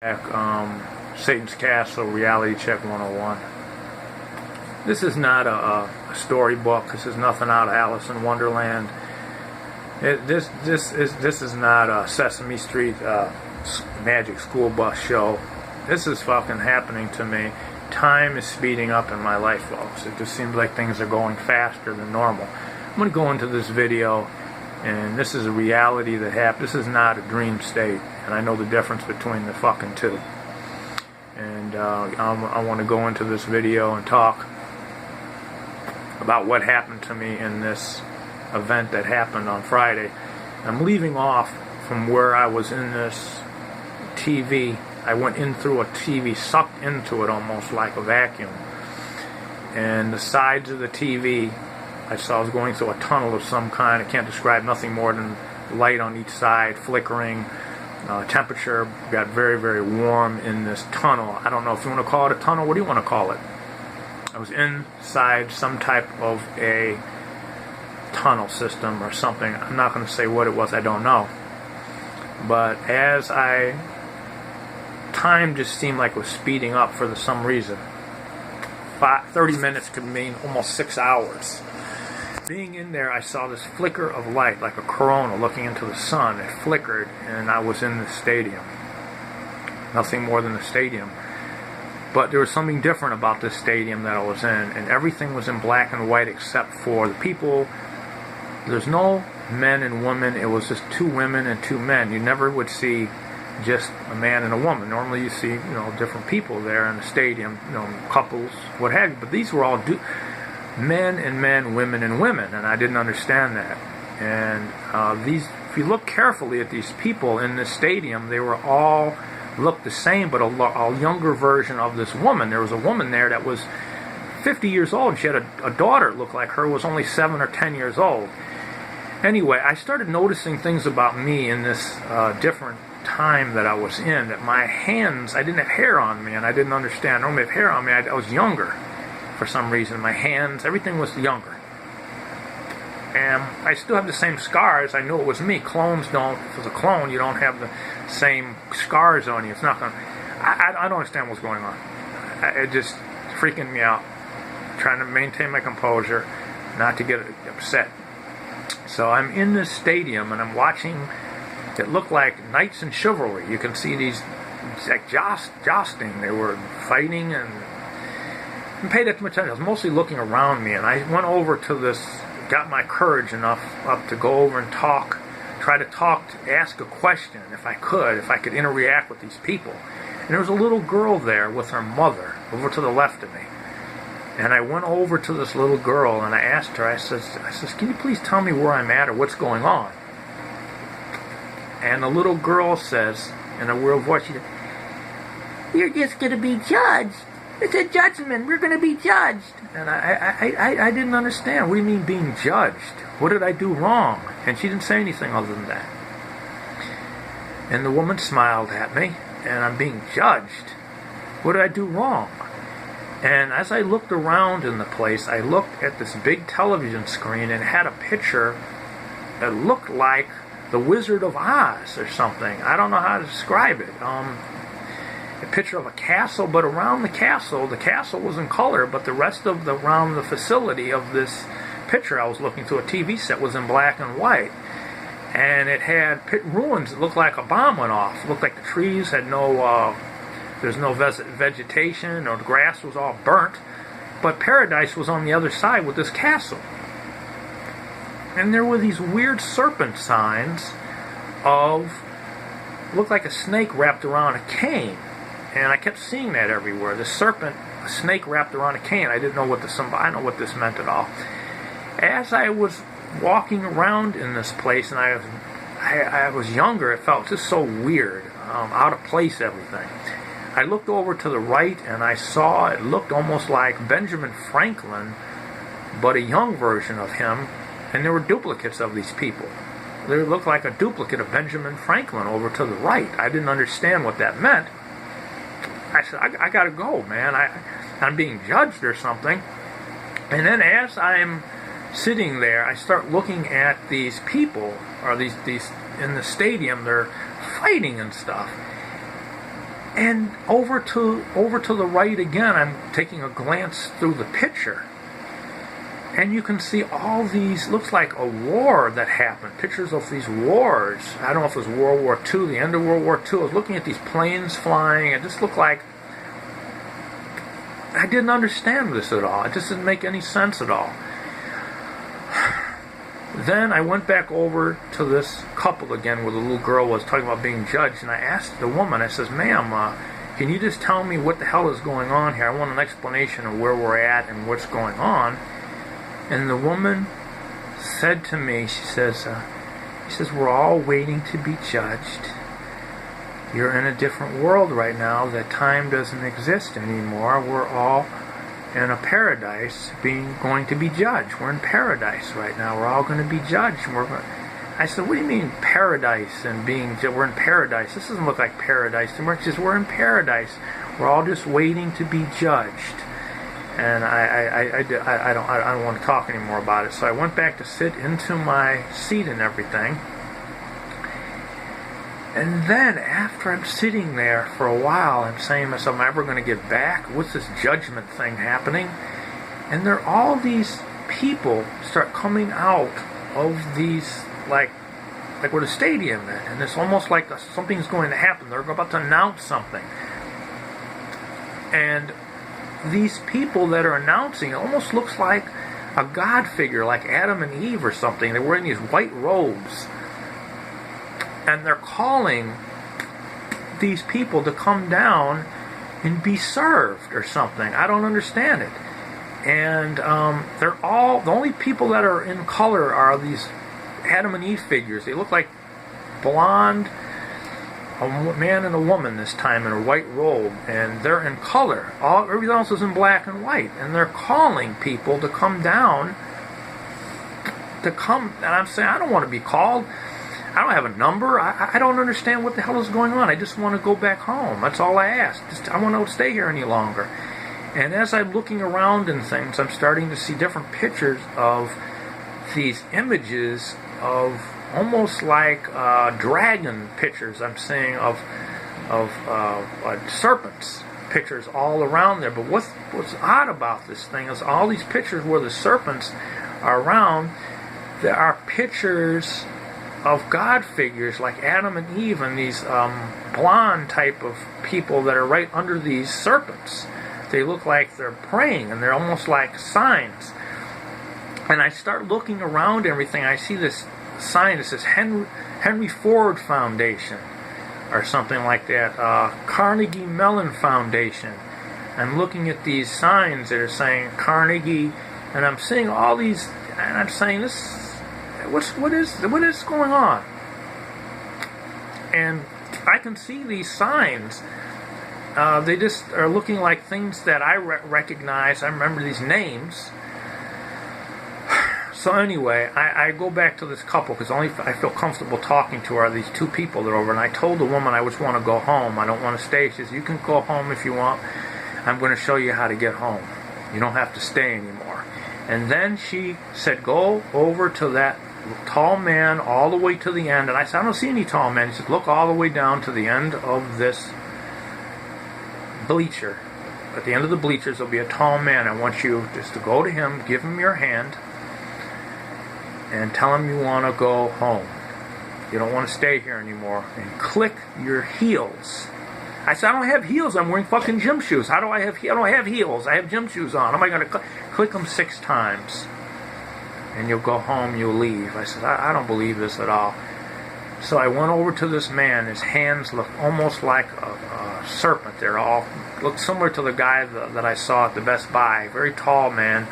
Satan's Castle Reality Check 101. This is not a storybook. This is nothing out of Alice in Wonderland. This is not a Sesame Street magic school bus show. This is fucking happening to me. Time is speeding up in my life, folks. It just seems like things are going faster than normal. I'm going to go into this video, and this is a reality that happened. This is not a dream state, and I know the difference between the fucking two. And I want to go into this video and talk about what happened to me in this event that happened on Friday. I'm leaving off from where I was in this TV. I went in through a TV, sucked into it almost like a vacuum. And the sides of the TV, I saw I was going through a tunnel of some kind. I can't describe nothing more than light on each side, flickering. Temperature got very, very warm in this tunnel. I don't know if you want to call it a tunnel. What do you want to call it? I was inside some type of a tunnel system or something. I'm not going to say what it was. I don't know. But as time just seemed like it was speeding up for some reason. 30 minutes could mean almost 6 hours. Being in there, I saw this flicker of light, like a corona looking into the sun. It flickered, and I was in the stadium. Nothing more than a stadium. But there was something different about this stadium that I was in, and everything was in black and white except for the people. There's no men and women. It was just 2 women and 2 men. You never would see just a man and a woman. Normally you see, different people there in the stadium, couples, what have you. But these were all men and men, women and women, and I didn't understand that. And if you look carefully at these people in this stadium, they were all looked the same, but a younger version of this woman. There was a woman there that was 50 years old. She had a daughter that looked like her, was only 7 or 10 years old. Anyway, I started noticing things about me in this different time that I was in, that my hands, I didn't have hair on me, and I didn't understand. I don't have hair on me. I was younger for some reason. My hands, everything was younger. And I still have the same scars. I knew it was me. Clones don't, if it's a clone, you don't have the same scars on you. It's not going to, I don't understand what's going on. It just freaking me out. Trying to maintain my composure, not to get upset. So I'm in this stadium, and I'm watching. It looked like Knights in Chivalry. You can see these like jousting. They were fighting and paid attention. I was mostly looking around me, and I went over to this, got my courage enough up to go over and try to ask a question if I could interact with these people. And there was a little girl there with her mother over to the left of me. And I went over to this little girl, and I asked her, I says, can you please tell me where I'm at or what's going on? And the little girl says, in a real voice, she said, "You're just going to be judged. It's a judgment. We're going to be judged." And I didn't understand. What do you mean being judged? What did I do wrong? And she didn't say anything other than that. And the woman smiled at me, and I'm being judged. What did I do wrong? And as I looked around in the place, I looked at this big television screen and had a picture that looked like the Wizard of Oz or something. I don't know how to describe it. A picture of a castle, but around the castle was in color, but the rest of around the facility of this picture I was looking through, a TV set, was in black and white. And it had ruins that looked like a bomb went off. It looked like the trees had there's no vegetation, or the grass was all burnt. But paradise was on the other side with this castle. And there were these weird serpent signs looked like a snake wrapped around a cane. And I kept seeing that everywhere. The serpent, a snake wrapped around a cane. I didn't know what I don't know what this meant at all. As I was walking around in this place, and I was younger, it felt just so weird, out of place, everything. I looked over to the right, and I saw it looked almost like Benjamin Franklin, but a young version of him, and there were duplicates of these people. They looked like a duplicate of Benjamin Franklin over to the right. I didn't understand what that meant. I said, I gotta go, man. I'm being judged or something. And then as I'm sitting there, I start looking at these people, or these in the stadium. They're fighting and stuff. And over to the right again, I'm taking a glance through the picture. And you can see all these, looks like a war that happened. Pictures of these wars. I don't know if it was World War II, the end of World War II. I was looking at these planes flying. It just looked like, I didn't understand this at all. It just didn't make any sense at all. Then I went back over to this couple again where the little girl was talking about being judged. And I asked the woman, I says, ma'am, can you just tell me what the hell is going on here? I want an explanation of where we're at and what's going on. And the woman said to me, she says, we're all waiting to be judged. You're in a different world right now. That time doesn't exist anymore. We're all in a paradise going to be judged. We're in paradise right now. We're all going to be judged. I said, what do you mean paradise and being judged? We're in paradise. This doesn't look like paradise. We're in paradise. We're all just waiting to be judged. And I don't want to talk anymore about it. So I went back to sit into my seat and everything. And then after I'm sitting there for a while, I'm saying to myself, am I ever going to get back? What's this judgment thing happening? And there all these people start coming out of these, like where the stadium is. And it's almost like something's going to happen. They're about to announce something. And these people that are announcing, it almost looks like a God figure, like Adam and Eve or something. They're wearing these white robes. And they're calling these people to come down and be served or something. I don't understand it. And they're all, the only people that are in color are these Adam and Eve figures. They look like blonde, a man and a woman this time in a white robe, and they're in color. Everything else is in black and white, and they're calling people to come down, and I'm saying, I don't want to be called. I don't have a number. I don't understand what the hell is going on. I just want to go back home. That's all I ask. I want to stay here any longer. And as I'm looking around and things, I'm starting to see different pictures of these images of almost like dragon pictures. I'm seeing of serpents pictures all around there. But what's odd about this thing is all these pictures where the serpents are around, there are pictures of God figures like Adam and Eve and these blonde type of people that are right under these serpents. They look like they're praying, and they're almost like signs. And I start looking around everything. I see this sign that says Henry Ford Foundation or something like that. Carnegie Mellon Foundation. I'm looking at these signs that are saying Carnegie, and I'm seeing all these, and I'm saying, what is going on? And I can see these signs. They just are looking like things that I recognize. I remember these names. So anyway, I go back to this couple because only I feel comfortable talking to are these two people that are over. And I told the woman I just want to go home. I don't want to stay. She says, you can go home if you want. I'm going to show you how to get home. You don't have to stay anymore. And then she said, go over to that tall man all the way to the end. And I said, I don't see any tall men. She said, look all the way down to the end of this bleacher. At the end of the bleachers, there'll be a tall man. I want you just to go to him, give him your hand, and tell him you want to go home. You don't want to stay here anymore. And click your heels. I said, I don't have heels. I'm wearing fucking gym shoes. How do I have? I don't have heels. I have gym shoes on. How am I going to click them 6 times? And you'll go home. You'll leave. I said, I don't believe this at all. So I went over to this man. His hands looked almost like a serpent. They're all looked similar to the guy that I saw at the Best Buy. Very tall man,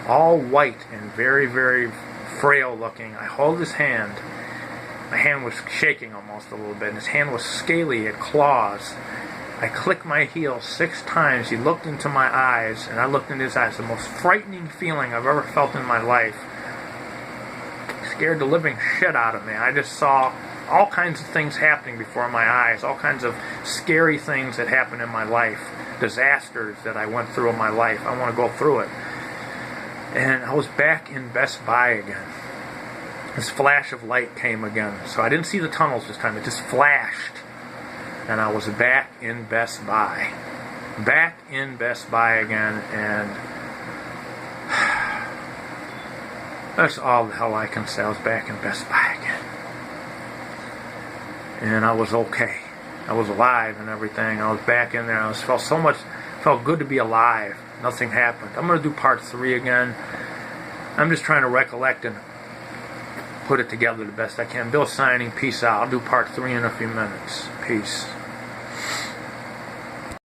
all white and very, very frail looking. I hold his hand. My hand was shaking almost a little bit, and his hand was scaly, it had claws. I clicked my heel 6 times. He looked into my eyes, and I looked in his eyes. The most frightening feeling I've ever felt in my life. Scared the living shit out of me. I just saw all kinds of things happening before my eyes, all kinds of scary things that happened in my life, disasters that I went through in my life. I want to go through it. And I was back in Best Buy again. This flash of light came again. So I didn't see the tunnels this time. It just flashed. and I was back in Best Buy. Back in Best Buy again, and that's all the hell I can say. I was back in Best Buy again. And I was okay. I was alive and everything. I was back in there. Felt good to be alive. Nothing happened. I'm going to do part 3 again. I'm just trying to recollect and put it together the best I can. Bill signing. Peace out. I'll do part 3 in a few minutes. Peace.